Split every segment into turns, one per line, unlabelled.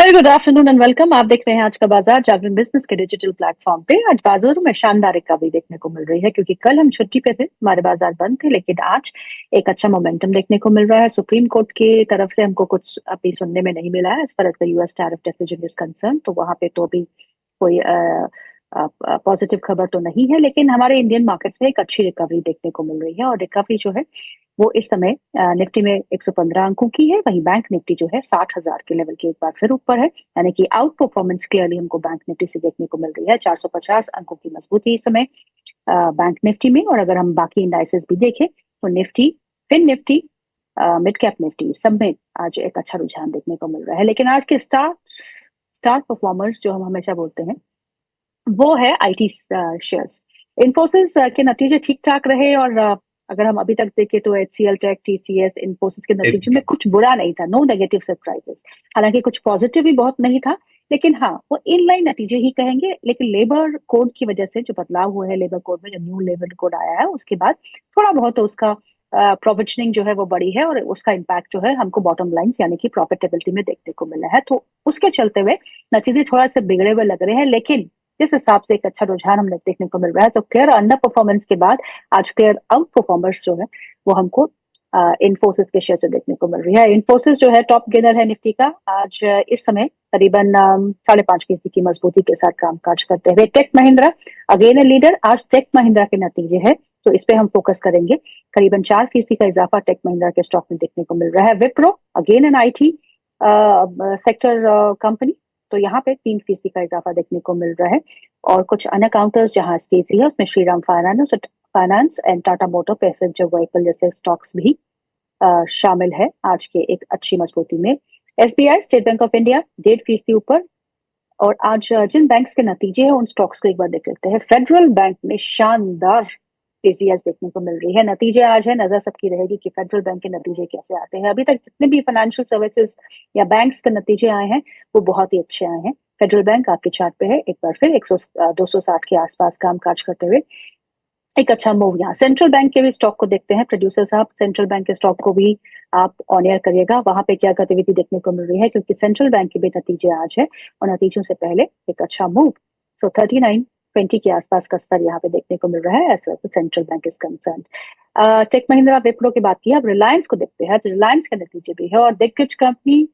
Very good afternoon and welcome. आप देख रहे हैं आज का बाजार जागरण बिजनेस के डिजिटल प्लेटफॉर्म पे। आज बाजारों में शानदार रिकवरी देखने को मिल रही है क्योंकि कल हम छुट्टी पे थे, हमारे बाजार बंद थे, लेकिन आज एक अच्छा मोमेंटम देखने को मिल रहा है। सुप्रीम कोर्ट की तरफ से हमको कुछ अभी सुनने में नहीं मिला है as far as the US tariff decision is concern, तो वहां पे तो अभी कोई पॉजिटिव खबर तो नहीं है, लेकिन हमारे इंडियन मार्केट्स में एक अच्छी रिकवरी देखने को मिल रही है। और रिकवरी जो है वो इस समय निफ्टी में 115 अंकों की है, वहीं बैंक निफ्टी जो है 60,000 के लेवल के एक बार फिर ऊपर है, यानी कि आउट परफॉर्मेंस क्लियरली हमको बैंक निफ्टी से देखने को मिल रही है। 450 अंकों की मजबूती इस समय बैंक निफ्टी में। और अगर हम बाकी इंडाइसेस भी देखें तो Nifty, Fin Nifty, mid cap Nifty सब में आज एक अच्छा रुझान देखने को मिल रहा है। लेकिन आज के स्टार स्टार परफॉर्मर्स जो हम हमेशा बोलते हैं वो है आईटी शेयर्स। इन्फोसिस के नतीजे ठीक ठाक रहे और अगर हम अभी तक देखें तो एचसीएल टेक, टीसीएस, इन्फोसिस के नतीजों में कुछ बुरा नहीं था, नो नेगेटिव सरप्राइजेस। हालांकि कुछ पॉजिटिव भी बहुत नहीं था, लेकिन हाँ वो इनलाइन नतीजे ही कहेंगे। लेकिन लेबर कोड की वजह से जो बदलाव हुए हैं लेबर कोड में, जो न्यू लेबर कोड आया है उसके बाद थोड़ा बहुत उसका प्रोविजनिंग जो है वो बढ़ी है और उसका इम्पैक्ट जो है हमको बॉटम लाइन यानी कि प्रॉफिटेबिलिटी में देखने को मिला है। तो उसके चलते हुए नतीजे थोड़ा सा बिगड़े हुए लग रहे हैं, लेकिन जिस हिसाब से एक अच्छा रुझान हमने देखने को मिल रहा है तो क्लियर अंडर परफॉर्मेंस के बाद आज क्लियर आउट परफॉर्मर्स जो है वो हमको इन्फोसिस के शेयर से देखने को मिल रही है। इन्फोसिस जो है टॉप गेनर है निफ्टी का, आज इस समय करीबन 5.5% की मजबूती के साथ कामकाज करते हुए। Tech Mahindra again a leader, आज टेक महिंद्रा के नतीजे है तो इस पे हम फोकस करेंगे। करीबन 4% का इजाफा टेक महिंद्रा के स्टॉक में देखने को मिल रहा है। Wipro again an IT sector company, तो यहाँ पे 3% का इजाफा देखने को मिल रहा है। और कुछ अन्य काउंटर्स जहां तेजी है उसमें Shriram finance and Tata motor passenger vehicle जैसे स्टॉक्स भी शामिल है आज के एक अच्छी मजबूती में। SBI state bank of India 1.5% ऊपर। और आज जिन बैंक्स के नतीजे हैं उन स्टॉक्स को एक बार देख लेते हैं। फेडरल बैंक में शानदार तेजी आज देखने को मिल रही है। नतीजे आज है, नजर सबकी रहेगी कि फेडरल बैंक के नतीजे कैसे आते हैं। अभी तक जितने भी फाइनेंशियल सर्विसेज या बैंक्स के नतीजे आए हैं वो बहुत ही अच्छे आए हैं। फेडरल बैंक आपके चार्ट पे है, एक बार फिर 260 के आसपास कामकाज करते हुए एक अच्छा मूव। यहाँ सेंट्रल बैंक के भी स्टॉक को देखते हैं। प्रोड्यूसर साहब सेंट्रल बैंक के स्टॉक को भी आप ऑन एयर करिएगा, वहां पे क्या गतिविधि देखने को मिल रही है, क्योंकि सेंट्रल बैंक के भी नतीजे आज है और नतीजों से पहले एक अच्छा मूव। सो 39.20 के आसपास का स्तर यहाँ पे देखने को मिल रहा है as well as central bank is concern. Tech Mahindra Wipro की बात की, अब रिलायंस को देखते हैं। रिलायंस के नतीजे भी है और दिग्गज कंपनी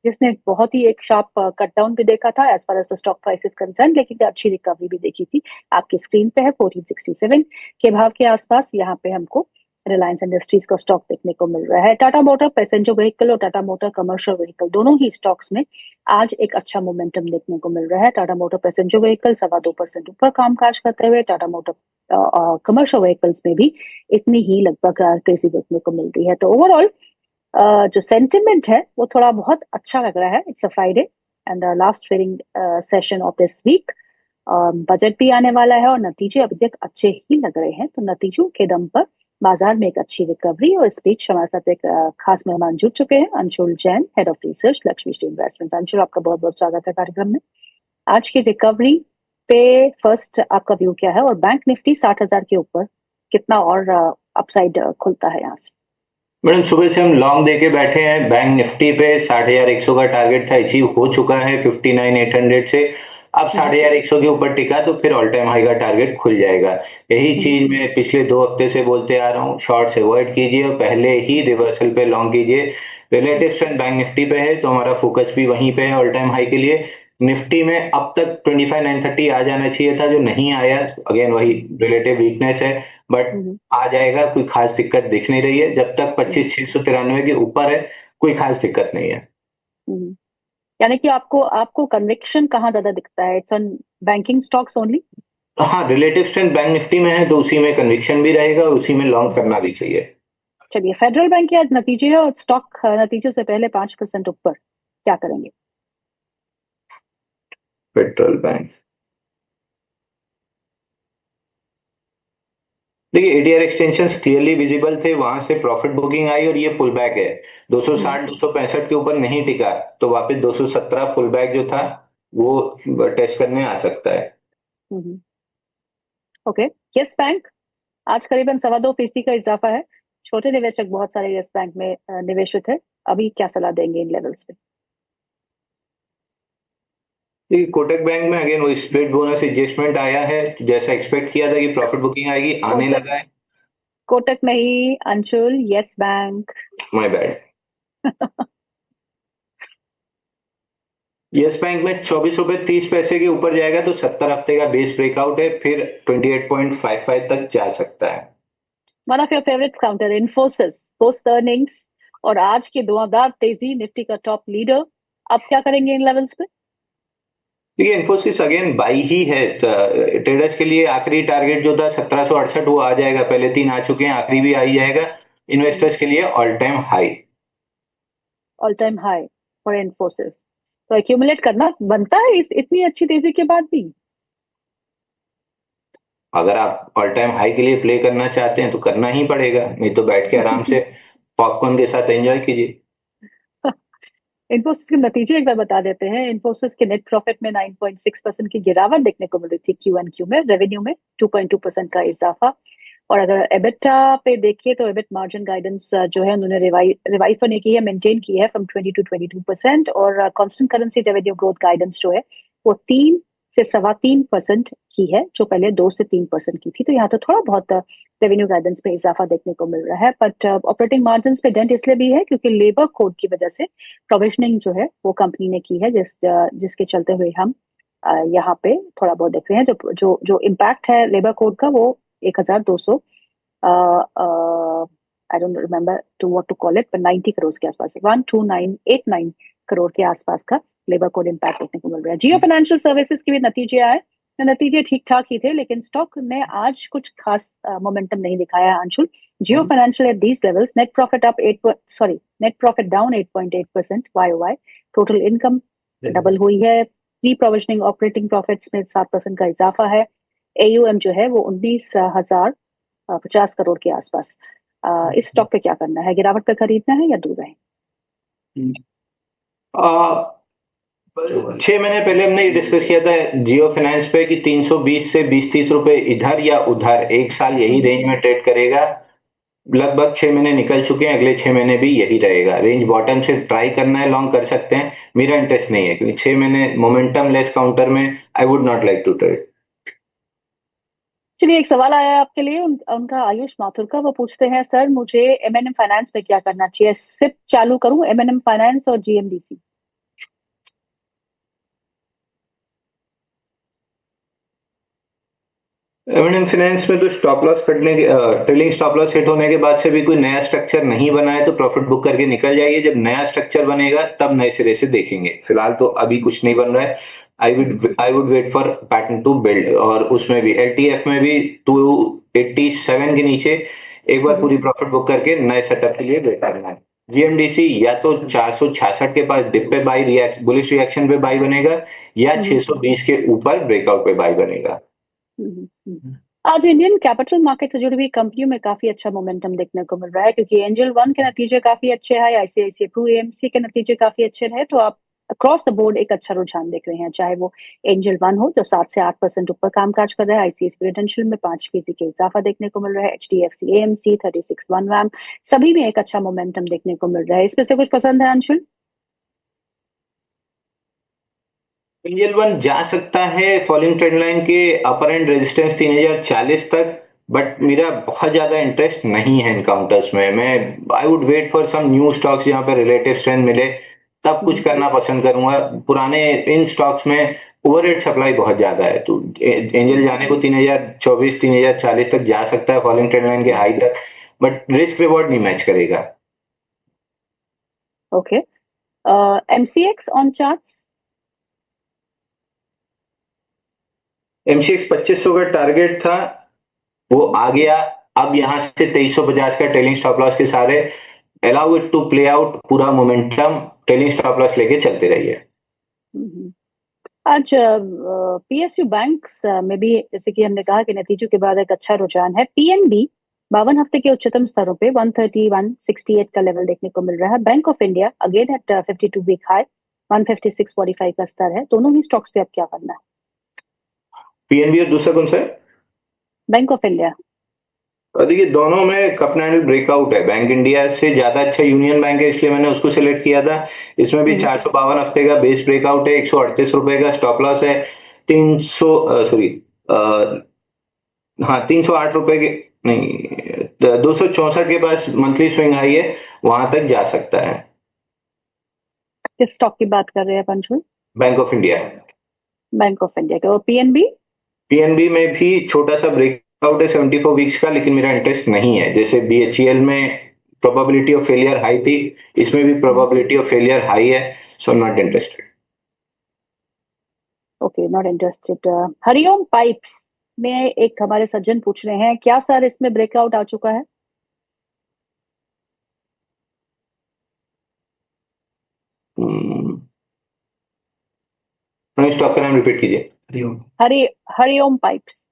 जिसने बहुत ही एक शार्प कट डाउन भी देखा था as far as the stock price is concern, लेकिन अच्छी रिकवरी भी देखी थी। आपकी स्क्रीन पे है 1467 के भाव के आसपास, यहाँ पे हमको रिलायंस इंडस्ट्रीज का स्टॉक देखने को मिल रहा है। टाटा मोटर पैसेंजर व्हीकल और टाटा मोटर कमर्शियल व्हीकल दोनों ही स्टॉक्स में आज एक अच्छा मोमेंटम देखने को मिल रहा है। टाटा मोटर पैसेंजर व्हीकल 2.25% ऊपर कामकाज करते हुए, टाटा मोटर कमर्शियल व्हीकल्स में भी इतनी ही लगभग तेजी देखने को मिल रही है। तो ओवरऑल जो सेंटिमेंट है वो थोड़ा बहुत अच्छा लग रहा है। It's a Friday and the last trading session of this week. Budget भी आने वाला है और नतीजे अभी तक अच्छे ही लग रहे हैं, तो नतीजों के दम पर बाजार में एक अच्छी रिकवरी। और इस बीच हमारे साथ एक खास मेहमान जुड़ चुके हैं, Anshul Jain, head of research, Lakshmi street investment. Anshul, आपका बहुत बहुत स्वागत है कार्यक्रम में। आज की रिकवरी पे फर्स्ट आपका व्यू क्या है, और बैंक निफ्टी 60,000 के ऊपर कितना और अपसाइड खुलता है यहाँ से?
मैडम, सुबह से हम लॉन्ग दे के बैठे हैं। बैंक निफ्टी पे 60,100 का टारगेट था, अचीव हो चुका है 59,800 से। अब 60,100 के ऊपर टिका तो फिर ऑल टाइम हाई का टारगेट खुल जाएगा। यही चीज मैं पिछले 2 हफ्ते से बोलते आ रहा हूँ, शॉर्ट्स अवॉइड कीजिए और पहले ही रिवर्सल पे लॉन्ग कीजिए। रिलेटिव स्ट्रेंथ बैंक निफ्टी पे है तो हमारा फोकस भी वहीं पे है ऑल टाइम हाई के लिए। निफ्टी में अब तक 25,930 आ जाना चाहिए था, जो नहीं आया, अगेन वही रिलेटिव वीकनेस है, बट आ जाएगा। कोई खास दिक्कत दिख नहीं रही है जब तक 25,693 के ऊपर है, कोई खास दिक्कत नहीं है।
यानी कि आपको आपको कन्विक्शन कहाँ ज्यादा दिखता है? It's on banking stocks only?
हाँ, रिलेटिव स्ट्रेंथ बैंक निफ्टी में है तो उसी में कन्विक्शन भी रहेगा और उसी में लॉन्ग करना भी चाहिए।
चलिए, फेडरल बैंक के आज नतीजे है और स्टॉक नतीजों से पहले 5% ऊपर, क्या करेंगे?
फेडरल बैंक, देखिए एडीआर एक्सटेंशंस क्लियरली विजिबल थे, वहां से प्रॉफिट बुकिंग आई और ये पुल बैक है। 260 265 के ऊपर नहीं टिका तो वापस 217 पुल बैक जो था वो टेस्ट करने आ सकता है।
ओके। यस बैंक आज करीबन 2.25% का इजाफा है। छोटे निवेशक बहुत सारे यस बैंक में निवेशित है, अभी क्या सलाह देंगे इन लेवल्स पे?
ये कोटक बैंक में अगेन वो स्प्लिट बोनस एडजस्टमेंट आया है, तो जैसा एक्सपेक्ट किया था कि प्रॉफिट बुकिंग आएगी, आने
कोटक
लगा है।
कोटक नहीं Anshul, yes bank.
My bad. Yes bank में 24 रुपए 30 पैसे के ऊपर जाएगा तो 70 हफ्ते का बेस ब्रेकआउट है, फिर 28.55 तक जा सकता है।
One of your favourites counter Infosys post earnings और आज की धुआंधार तेजी, निफ्टी का टॉप लीडर। अब क्या करेंगे इन लेवल्स पे?
देखिए इन्फोसिस अगेन बाई ही है। ट्रेडर्स के लिए आखिरी टारगेट जो था 1768 वो आ जाएगा, पहले 3 आ चुके हैं, आखिरी भी आ ही जाएगा। इन्वेस्टर्स के लिए all time high.
All time high for Infosys. तो एक्यूमुलेट करना बनता है इस इतनी अच्छी तेजी के बाद भी।
अगर आप ऑल टाइम हाई के लिए प्ले करना चाहते हैं तो करना ही पड़ेगा, नहीं तो बैठ के आराम से पॉपकॉर्न के साथ एंजॉय कीजिए।
इन्फोसिस के नतीजे एक बार बता देते हैं। इन्फोसिस के नेट प्रॉफिट में 9.6% की गिरावट देखने को मिल रही थी क्यू एन क्यू में। रेवेन्यू में 2.2% का इजाफा। और अगर एबिटा पे देखिए तो एबिट मार्जिन गाइडेंस जो है उन्होंने रिवाइज तो नहीं की है, मेंटेन की है फ्रॉम 20 to 22%। और constant currency revenue growth guidance जो है वो 3 से 3.25% की है, जो पहले 2 से 3% की थी। तो यहाँ तो थोड़ा बहुत रेवेन्यू गाइडेंस पे इजाफा देखने को मिल रहा है। बट ऑपरेटिंग मार्जिन पे डेंट इसलिए भी है क्योंकि लेबर कोड की वजह से प्रोविजनिंग जो है वो कंपनी ने की है, जिसके चलते हुए हम यहाँ पे थोड़ा बहुत देख रहे हैं। जो जो जो इम्पैक्ट है लेबर कोड का वो 1200, I don't remember to what to call it, पर 90 करोड़ के आसपास, 12989 करोड़ के आसपास का लेबर कोड इम्पैक्ट देखने को मिल रहा है। जियो फाइनेंशियल सर्विसेज के भी नतीजे आए तो नतीजे ठीक ठाक ही थे, लेकिन स्टॉक ने आज कुछ खास मोमेंटम नहीं दिखाया है Anshul. Jio financial at these levels, net profit up 8, sorry, net profit down 8.8% YOY। Total income double हुई है। प्री प्रोविजनिंग ऑपरेटिंग प्रॉफिट्स में 7% का इजाफा है। AUM जो है वो 19,050 करोड़ के आसपास। इस स्टॉक पे क्या करना है? गिरावट पे खरीदना है या दूर रहे?
आ, 6 महीने पहले हमने ये डिस्कस किया था जियो फाइनेंस पे कि 320 से 20-30 रुपए इधर या उधर एक साल यही रेंज में ट्रेड करेगा। लगभग 6 महीने निकल चुके हैं, अगले 6 महीने भी यही रहेगा रेंज। बॉटम से ट्राई करना है, लॉन्ग कर सकते हैं, मेरा इंटरेस्ट नहीं है क्योंकि 6 महीने मोमेंटम लेस काउंटर में I would not like to trade.
चलिए, एक सवाल आया है आपके लिए उनका आयुष माथुर का। वो पूछते हैं, सर मुझे M&M फाइनेंस पे क्या करना चाहिए? सिप चालू करूं M&M फाइनेंस और GMDC?
एम फाइनेंस में तो स्टॉप लॉस कटने के ट्रेलिंग स्टॉप लॉस हिट होने के बाद से भी कोई नया स्ट्रक्चर नहीं बना है, तो प्रॉफिट बुक करके निकल जाइए। जब नया स्ट्रक्चर बनेगा तब नए सिरे से देखेंगे, फिलहाल तो अभी कुछ नहीं बन रहा है। I would wait for pattern to build, और उसमें भी LTF में भी 287 के नीचे एक बार पूरी प्रॉफिट बुक करके नए सेटअप के लिए वेट करना है। GMDC या तो 466 के पास डिप पे बाई बुलिश रिएक्शन पे बाई बनेगा, या
हम्म,
620 के ऊपर ब्रेकआउट पे बाई बनेगा।
हम्म, आज इंडियन कैपिटल मार्केट से जुड़ी हुई कंपनियों में काफी अच्छा मोमेंटम देखने को मिल रहा है, क्योंकि एंजल वन के नतीजे काफी अच्छे हैं, ICICI प्रू AMC के नतीजे काफी अच्छे रहे। तो आप अक्रॉस द बोर्ड एक अच्छा रुझान देख रहे हैं, चाहे वो एंजल वन हो जो 7 से 8% ऊपर कामकाज कर रहा है, ICICI प्रूडेंशियल में 5% के इजाफा देखने को मिल रहा है, HDFC AMC 36 1 सभी में एक अच्छा मोमेंटम देखने को मिल रहा है। इसमें से कुछ पसंद है अंशुल?
एंजल वन जा सकता है फॉलिंग ट्रेंड लाइन के अपर एंड रेजिस्टेंस 3040 तक, बट मेरा बहुत ज्यादा इंटरेस्ट नहीं है इन काउंटर्स में। मैं I would wait for some new stocks जहां पर रिलेटिव स्ट्रेंथ मिले, तब कुछ करना पसंद करूंगा। पुराने इन स्टॉक्स में ओवरहेड सप्लाई बहुत ज्यादा है, तो एंजल जाने को 3024 3040 तक जा सकता है फॉलिंग ट्रेंड लाइन के हाई तक, बट रिस्क रिवॉर्ड नहीं मैच करेगा।
Okay. MCX on charts?
MCX 2500 का टारगेट था, वो आ गया। अब यहां से 2350 का ट्रेलिंग स्टॉप लॉस के सारे, allow it to play out पूरा मोमेंटम, ट्रेलिंग स्टॉप लॉस लेके चलते रहिए।
आज PSU बैंक्स में भी, जैसे कि हमने कहा कि नतीजों के बाद एक अच्छा रुझान है। PNB 52 हफ्ते के उच्चतम स्तरों पे 131.68 का लेवल देखने को मिल रहा है। Bank of India again at 52 week high 156.45 का स्तर है। दोनों ही स्टॉक्स पे अब क्या करना है?
PNB और दूसरा कौन सा है?
Bank of India.
और देखिए दोनों में कप एंड ब्रेकआउट है। बैंक इंडिया से ज्यादा अच्छा यूनियन बैंक है, इसलिए मैंने उसको सिलेक्ट किया था। इसमें भी 452 हफ्ते का बेस ब्रेकआउट है, 138 रुपए का स्टॉप लॉस है, 300 सॉरी हाँ 308 रुपए के, नहीं 264 के पास मंथली स्विंग हाई है, वहां तक जा सकता है।
किस स्टॉक की बात कर रहे हैं पंचुल?
Bank of India.
Bank of India के। और पीएनबी?
पीएनबी में भी छोटा सा ब्रेकआउट है 74 वीक्स का, लेकिन मेरा इंटरेस्ट नहीं है। जैसे बीएचईएल में प्रोबेबिलिटी ऑफ फेलियर हाई थी, इसमें भी प्रोबेबिलिटी ऑफ फेलियर हाई है, so not interested.
Okay, not interested. Hariom pipes में एक हमारे सज्जन पूछ रहे हैं, क्या सर इसमें ब्रेकआउट आ चुका है?
स्टॉक का नाम रिपीट कीजिए। हरिओम।
हरि हरिओम पाइप्स।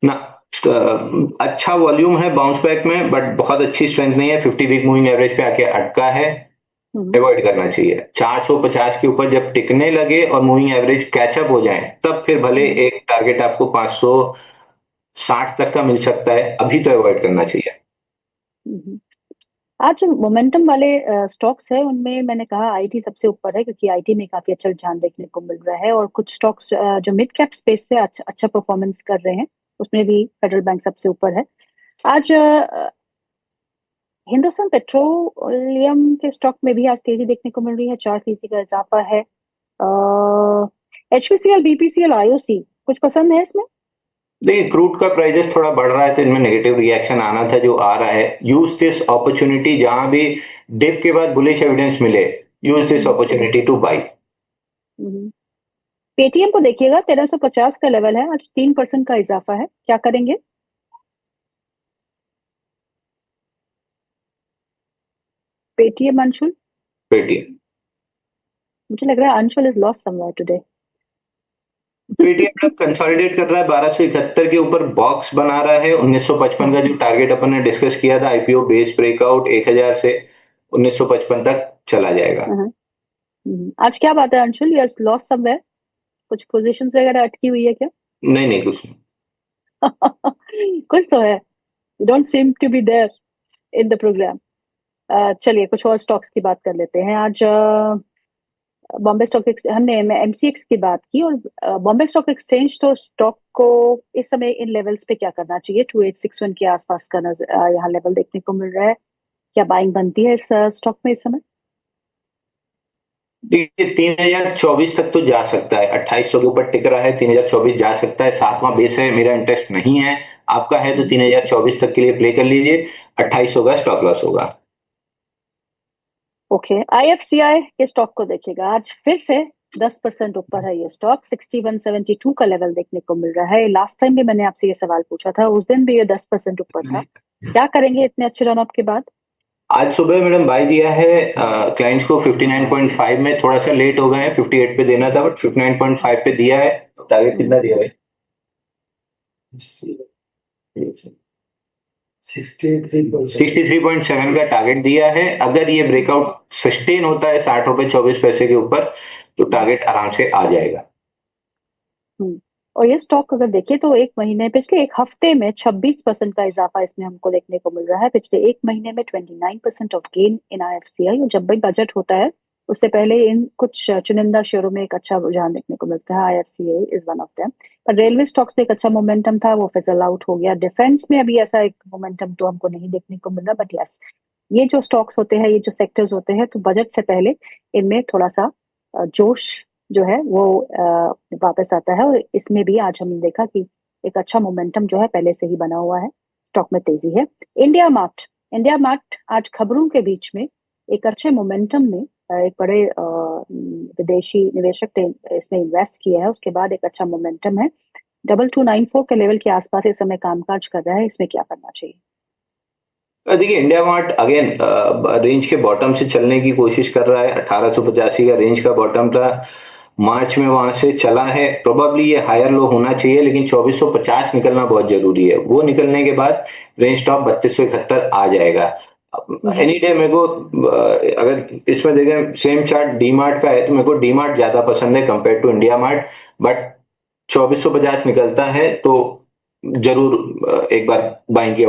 ना अच्छा वॉल्यूम है बाउंस बैक में, बट बहुत अच्छी स्ट्रेंथ नहीं है। 50 वीक मूविंग एवरेज पे आके अटका है, अवॉइड करना चाहिए। 450 के ऊपर जब टिकने लगे और मूविंग एवरेज कैचअप हो जाए, तब फिर भले एक टारगेट आपको 560 तक का मिल सकता है, अभी तो अवॉइड करना चाहिए।
आज जो मोमेंटम वाले स्टॉक्स है उनमें मैंने कहा आईटी सबसे ऊपर है, क्योंकि आईटी में काफी अच्छा रुझान देखने को मिल रहा है। और कुछ स्टॉक्स जो मिड कैप स्पेस पे अच्छा परफॉर्मेंस कर रहे हैं, उसमें भी फेडरल बैंक सबसे ऊपर है। आज हिंदुस्तान पेट्रोलियम के स्टॉक में भी आज तेजी देखने को मिल रही है, 4% का इजाफा है। एचपीसीएल, बीपीसीएल, आईओसी कुछ पसंद है इसमें?
देखिए क्रूड का प्राइजेस थोड़ा बढ़ रहा है, तो इनमें नेगेटिव रिएक्शन आना था, जो आ रहा है। यूज दिस अपॉर्चुनिटी, जहां भी डिप के बाद बुलिश एविडेंस मिले, use this opportunity two by.
Paytm को देखिएगा, 1350 का लेवल है, आज 3% का इजाफा है, क्या करेंगे? पेटीएम, अंशुल?
पेटीएम।
मुझे लग रहा है Anshul is lost somewhere today.
Paytm अब कंसोलिडेट कर रहा है, 1271 के ऊपर बॉक्स बना रहा है। 1955 का जो टारगेट अपन ने डिस्कस किया था, आईपीओ बेस ब्रेकआउट 1000 से 1955 तक चला जाएगा।
आज क्या बात है अंशुल, यू लॉस्ट समवेयर? कुछ पोजीशंस वगैरह अटकी हुई है क्या?
नहीं नहीं, कुछ नहीं।
कुछ तो है, you don't seem to be there in the program. चलिए कुछ और स्टॉक्स की बात कर लेते हैं। आज बॉम्बे स्टॉक एक्सचेंज, हमने एमसीएक्स की बात की, और बॉम्बे स्टॉक एक्सचेंज तो स्टॉक को इस समय इन लेवल्स पे क्या करना चाहिए? 2861 के आसपास का यहाँ लेवल देखने को मिल रहा है, क्या बाइंग बनती है इस स्टॉक में इस समय?
देखिए 3024 तक तो जा सकता है, 2800 के ऊपर टिक रहा है, 3024 जा सकता है। 7वां बेस है, मेरा इंटरेस्ट नहीं है। आपका है तो 3024 तक के लिए प्ले कर लीजिए, 2800 का स्टॉप लॉस होगा।
ओके, आईएफसीआई के स्टॉक को देखिएगा, आज फिर से 10% ऊपर है ये स्टॉक, 6172 का लेवल देखने को मिल रहा है। लास्ट टाइम भी मैंने आपसे ये सवाल पूछा था, उस दिन भी ये 10% ऊपर था। क्या करेंगे इतने अच्छे रन अप के बाद?
आज सुबह मैडम बाय दिया है क्लाइंट्स को 59.5 में, थोड़ा सा लेट हो गए हैं, 58 पे देना था, बट 59.5 पे दिया है। टारगेट कितना दिया है? 63.7 का टारगेट दिया है। अगर ये ब्रेकआउट सस्टेन होता है 60 रुपए 24 पैसे के ऊपर, तो टारगेट आराम से आ जाएगा।
और ये स्टॉक अगर देखें तो एक महीने, पिछले एक हफ्ते में 26% का इजाफा इसमें हमको देखने को मिल रहा है। पिछले एक महीने में 29% ऑफ गेन इन आईएफसीआई। और जब भी बजट होता है उससे पहले इन कुछ चुनिंदा शेयरों में एक अच्छा रुझान देखने को मिलता है। IFCI is one of them. पर रेलवे स्टॉक्स में एक अच्छा मोमेंटम था, वो फिजल आउट हो गया। डिफेंस में अभी ऐसा एक मोमेंटम तो हमको नहीं देखने को मिल रहा, बट यस, ये जो स्टॉक्स होते हैं, ये जो सेक्टर्स होते हैं, तो बजट से पहले इनमें थोड़ा सा जोश जो है वो वापस आता है। और इसमें भी आज हमने देखा कि एक अच्छा मोमेंटम जो है पहले से ही बना हुआ है, स्टॉक में तेजी है। इंडिया मार्ट आज खबरों के बीच में एक अच्छे मोमेंटम में एक बड़े विदेशी निवेशक ने इसमें इन्वेस्ट किया है, उसके बाद एक अच्छा मोमेंटम है। 2294 के लेवल के आसपास इस समय कामकाज कर रहा है, इसमें क्या करना चाहिए?
देखिए इंडिया मार्ट अगेन रेंज के बॉटम से चलने की कोशिश कर रहा है। 1885 का रेंज का बॉटम था, मार्च में वहां से चला है। प्रोबेबली ये हायर लो होना चाहिए, लेकिन 2450 निकलना बहुत जरूरी है। वो निकलने के बाद रेंज टॉप 3271 आ जाएगा एनी डे। मेरे को अगर इसमें देखें सेम चार्ट डी मार्ट का है, तो मेरे को डी मार्ट ज्यादा पसंद है compare to India mart. But 2450 निकलता है तो जरूर एक बार बाइंग की